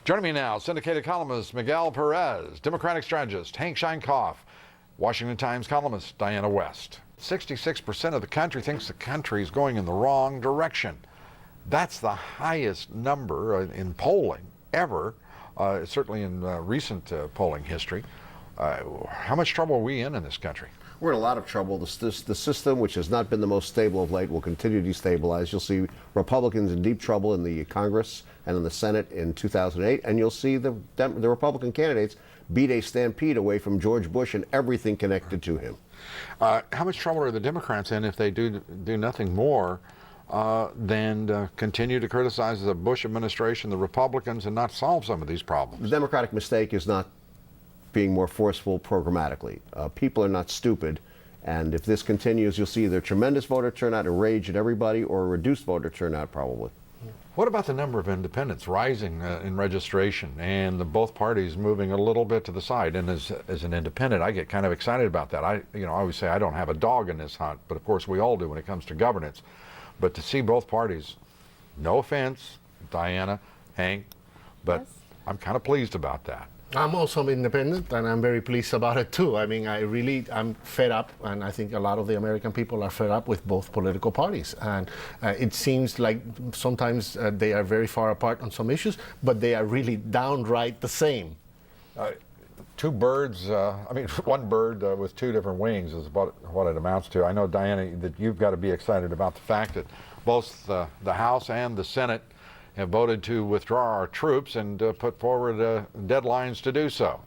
Joining me now, syndicated columnist Miguel Perez, Democratic strategist Hank Scheinkoff, Washington Times columnist Diana West. 66% of the country thinks the country is going in the wrong direction. That's the highest number in polling ever, certainly in recent polling history. How much trouble are we in this country? We're in a lot of trouble. The system, which has not been the most stable of late, will continue to destabilize. You'll see Republicans in deep trouble in the Congress and in the Senate in 2008, and you'll see the Republican candidates beat a stampede away from George Bush and everything connected to him. How much trouble are the Democrats in if they do nothing more than continue to criticize the Bush administration, the Republicans, and not solve some of these problems? The Democratic mistake is not being more forceful programmatically. People are not stupid, and if this continues, you'll see either tremendous voter turnout and rage at everybody, or a reduced voter turnout probably. What about the number of independents rising in registration and both parties moving a little bit to the side? And as an independent, I get kind of excited about that. I always say I don't have a dog in this hunt, but of course we all do when it comes to governance. But to see both parties, no offense, Diana, Hank, but yes, I'm kind of pleased about that. I'm also independent, and I'm very pleased about it too. I mean, I'm fed up, and I think a lot of the American people are fed up with both political parties. And it seems like sometimes they are very far apart on some issues, but they are really downright the same. Two birds, one bird with two different wings is about what it amounts to. I know, Diana, that you've got to be excited about the fact that both the House and the Senate have voted to withdraw our troops and put forward deadlines to do so.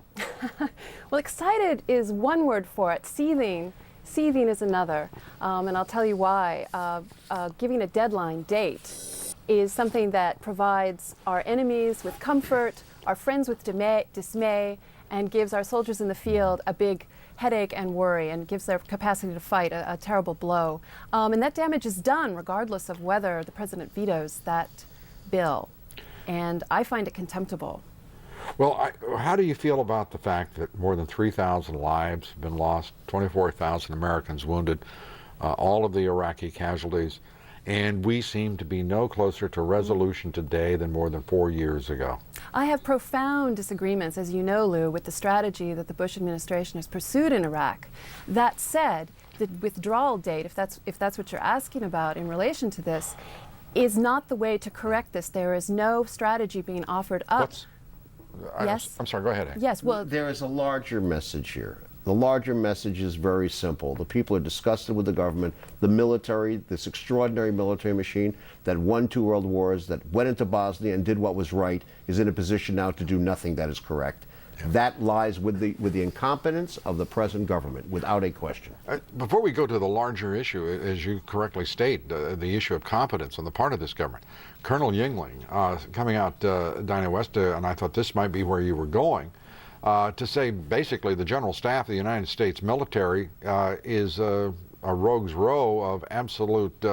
Well, excited is one word for it. Seething is another. And I'll tell you why. Giving a deadline date is something that provides our enemies with comfort, our friends with dismay, and gives our soldiers in the field a big headache and worry, and gives their capacity to fight a terrible blow. And that damage is done regardless of whether the president vetoes that bill, and I find it contemptible. Well, how do you feel about the fact that more than 3,000 lives have been lost, 24,000 Americans wounded, all of the Iraqi casualties, and we seem to be no closer to resolution today than more than 4 years ago? I have profound disagreements, as you know, Lou, with the strategy that the Bush administration has pursued in Iraq. That said, the withdrawal date, if that's what you're asking about in relation to this, is not the way to correct this. There is no strategy being offered up. Yes? I'm sorry, go ahead, Hank. Yes, well, there is a larger message here. The larger message is very simple. The people are disgusted with the government, the military, this extraordinary military machine that won 2 world wars, that went into Bosnia and did what was right, is in a position now to do nothing that is correct. That lies with the incompetence of the present government, without a question. Before we go to the larger issue, as you correctly state, the issue of competence on the part of this government, Colonel Yingling coming out, Diana West, and I thought this might be where you were going, to say basically the General Staff of the United States military is a rogue's row of absolute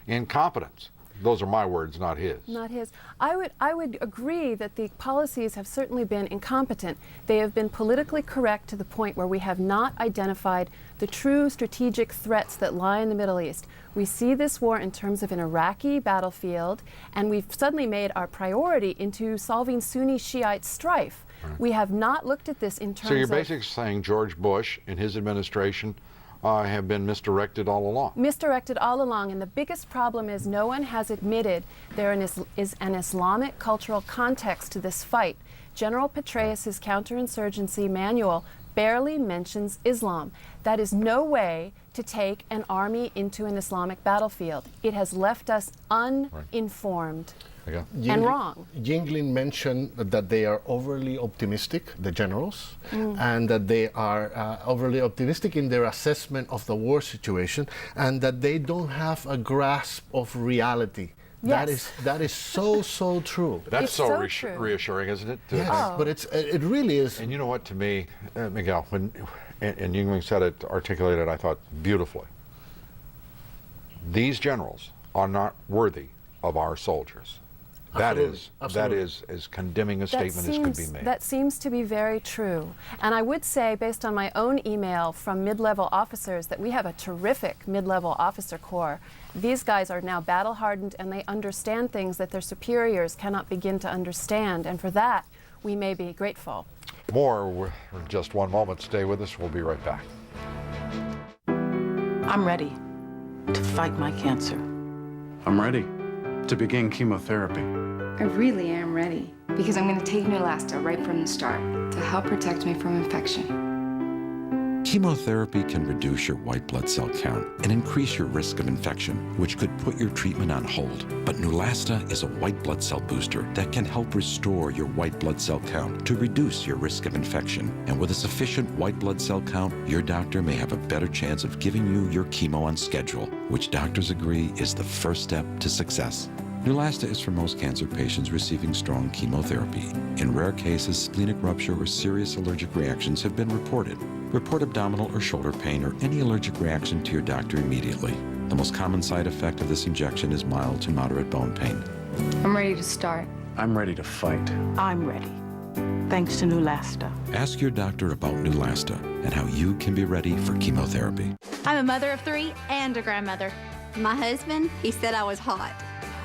incompetence. Those are my words, not his. Not his. I would agree that the policies have certainly been incompetent. They have been politically correct to the point where we have not identified the true strategic threats that lie in the Middle East. We see this war in terms of an Iraqi battlefield, and we've suddenly made our priority into solving Sunni-Shiite strife. Right. We have not looked at this in terms of... So you're basically saying George Bush and his administration have been misdirected all along. Misdirected all along, and the biggest problem is no one has admitted there is an Islamic cultural context to this fight. General Petraeus' counterinsurgency manual barely mentions Islam. That is no way to take an army into an Islamic battlefield. It has left us uninformed. Okay. And wrong. Yingling mentioned that they are overly optimistic, the generals, and that they are overly optimistic in their assessment of the war situation, and that they don't have a grasp of reality. Yes. That is so true. That's so true. Reassuring, isn't it? Yes, but it really is. And you know what, to me, Miguel, when and Yingling said it, articulated, I thought, beautifully. These generals are not worthy of our soldiers. That is as condemning a statement as could be made. That seems to be very true. And I would say, based on my own email from mid-level officers, that we have a terrific mid-level officer corps. These guys are now battle-hardened, and they understand things that their superiors cannot begin to understand. And for that, we may be grateful. More in just one moment. Stay with us. We'll be right back. I'm ready to fight my cancer. I'm ready to begin chemotherapy. I really am ready because I'm going to take Neulasta right from the start to help protect me from infection. Chemotherapy can reduce your white blood cell count and increase your risk of infection, which could put your treatment on hold. But Neulasta is a white blood cell booster that can help restore your white blood cell count to reduce your risk of infection. And with a sufficient white blood cell count, your doctor may have a better chance of giving you your chemo on schedule, which doctors agree is the first step to success. Neulasta is for most cancer patients receiving strong chemotherapy. In rare cases, splenic rupture or serious allergic reactions have been reported. Report abdominal or shoulder pain or any allergic reaction to your doctor immediately. The most common side effect of this injection is mild to moderate bone pain. I'm ready to start. I'm ready to fight. I'm ready, thanks to Neulasta. Ask your doctor about Neulasta and how you can be ready for chemotherapy. I'm a mother of 3 and a grandmother. My husband, he said I was hot.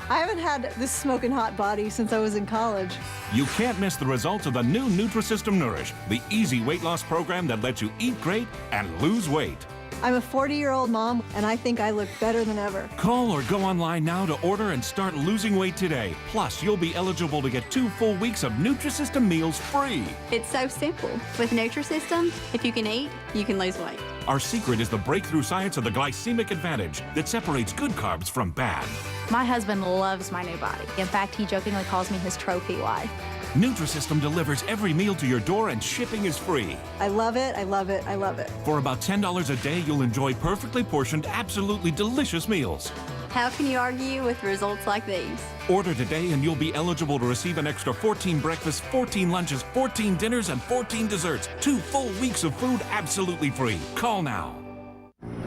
I haven't had this smoking hot body since I was in college. You can't miss the results of the new Nutrisystem Nourish, the easy weight loss program that lets you eat great and lose weight. I'm a 40-year-old mom, and I think I look better than ever. Call or go online now to order and start losing weight today. Plus, you'll be eligible to get 2 full weeks of Nutrisystem meals free. It's so simple. With Nutrisystem, if you can eat, you can lose weight. Our secret is the breakthrough science of the glycemic advantage that separates good carbs from bad. My husband loves my new body. In fact, he jokingly calls me his trophy wife. Nutrisystem delivers every meal to your door and shipping is free. I love it, I love it, I love it. For about $10 a day, you'll enjoy perfectly portioned, absolutely delicious meals. How can you argue with results like these? Order today and you'll be eligible to receive an extra 14 breakfasts, 14 lunches, 14 dinners, and 14 desserts. 2 full weeks of food absolutely free. Call now.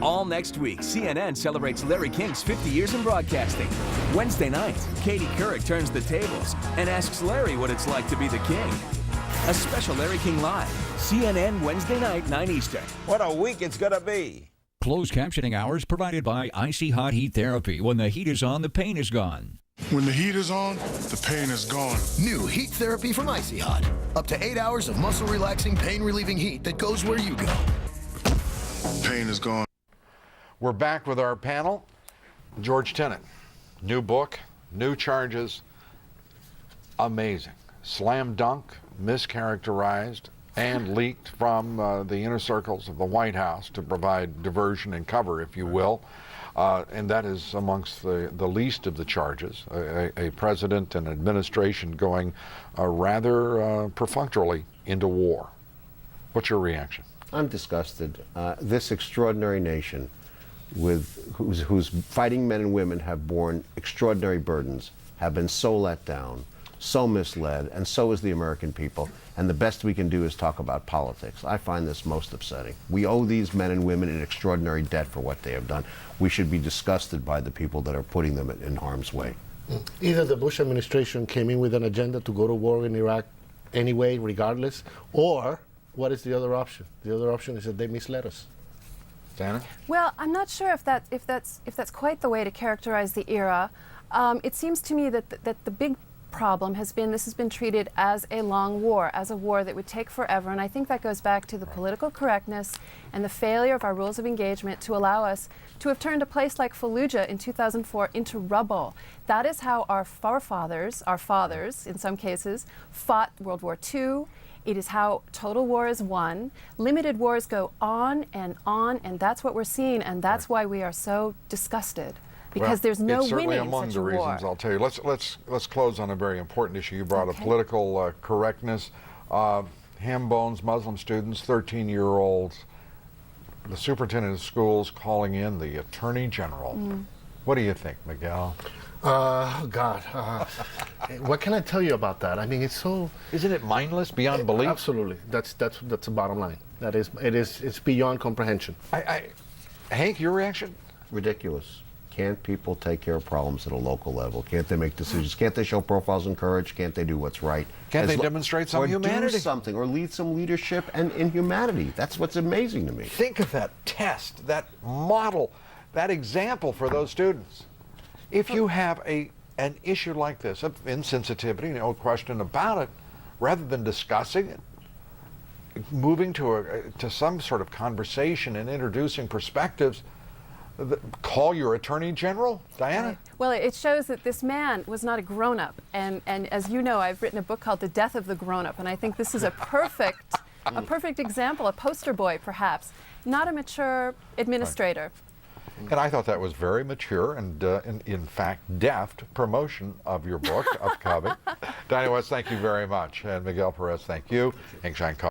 All next week, CNN celebrates Larry King's 50 years in broadcasting. Wednesday night, Katie Couric turns the tables and asks Larry what it's like to be the king. A special Larry King Live, CNN Wednesday night, 9 Eastern. What a week it's gonna be. Closed captioning hours provided by Icy Hot Heat Therapy. When the heat is on, the pain is gone. When the heat is on, the pain is gone. New heat therapy from Icy Hot. Up to 8 hours of muscle-relaxing, pain-relieving heat that goes where you go. Pain is gone. We're back with our panel. George Tenet, new book, new charges, amazing. Slam dunk, mischaracterized, and leaked from the inner circles of the White House to provide diversion and cover, if you will. And that is amongst the least of the charges. A president and administration going rather perfunctorily into war. What's your reaction? I'm disgusted. This extraordinary nation, whose fighting men and women have borne extraordinary burdens, have been so let down, so misled, and so is the American people. And the best we can do is talk about politics. I find this most upsetting. We owe these men and women an extraordinary debt for what they have done. We should be disgusted by the people that are putting them in harm's way. Either the Bush administration came in with an agenda to go to war in Iraq anyway, regardless, or what is the other option? The other option is that they misled us. Dana? Well, I'm not sure if that's quite the way to characterize the era. It seems to me that the big problem has been this has been treated as a long war, as a war that would take forever, and I think that goes back to the political correctness and the failure of our rules of engagement to allow us to have turned a place like Fallujah in 2004 into rubble. That is how our forefathers, our fathers in some cases, fought World War II. It is how total war is won. Limited wars go on, and that's what we're seeing, and that's why we are so disgusted. Because there's no it's certainly winning among such the a war. reasons. I'll tell you. Let's close on a very important issue. You brought up political correctness. Ham bones, Muslim students, 13-year-olds. The superintendent of schools calling in the attorney general. What do you think, Miguel? God, what can I tell you about that? I mean, it's so. Isn't it mindless beyond belief? Absolutely. That's the bottom line. It's beyond comprehension. Hank, your reaction? Ridiculous. Can't people take care of problems at a local level? Can't they make decisions? Can't they show profiles and courage? Can't they do what's right? Can't they demonstrate some humanity? Or do something, or lead some leadership and in humanity. That's what's amazing to me. Think of that test, that model, that example for those students. If you have an issue like this, of insensitivity, no question about it, rather than discussing it, moving to some sort of conversation and introducing perspectives, call your attorney general, Diana? Right. Well, it shows that this man was not a grown-up, and as you know, I've written a book called The Death of the Grown-Up, and I think this is a perfect example, a poster boy perhaps, not a mature administrator. Right. And I thought that was very mature and, in fact, deft promotion of your book, upcoming. Diana West, thank you very much. And Miguel Perez, thank you.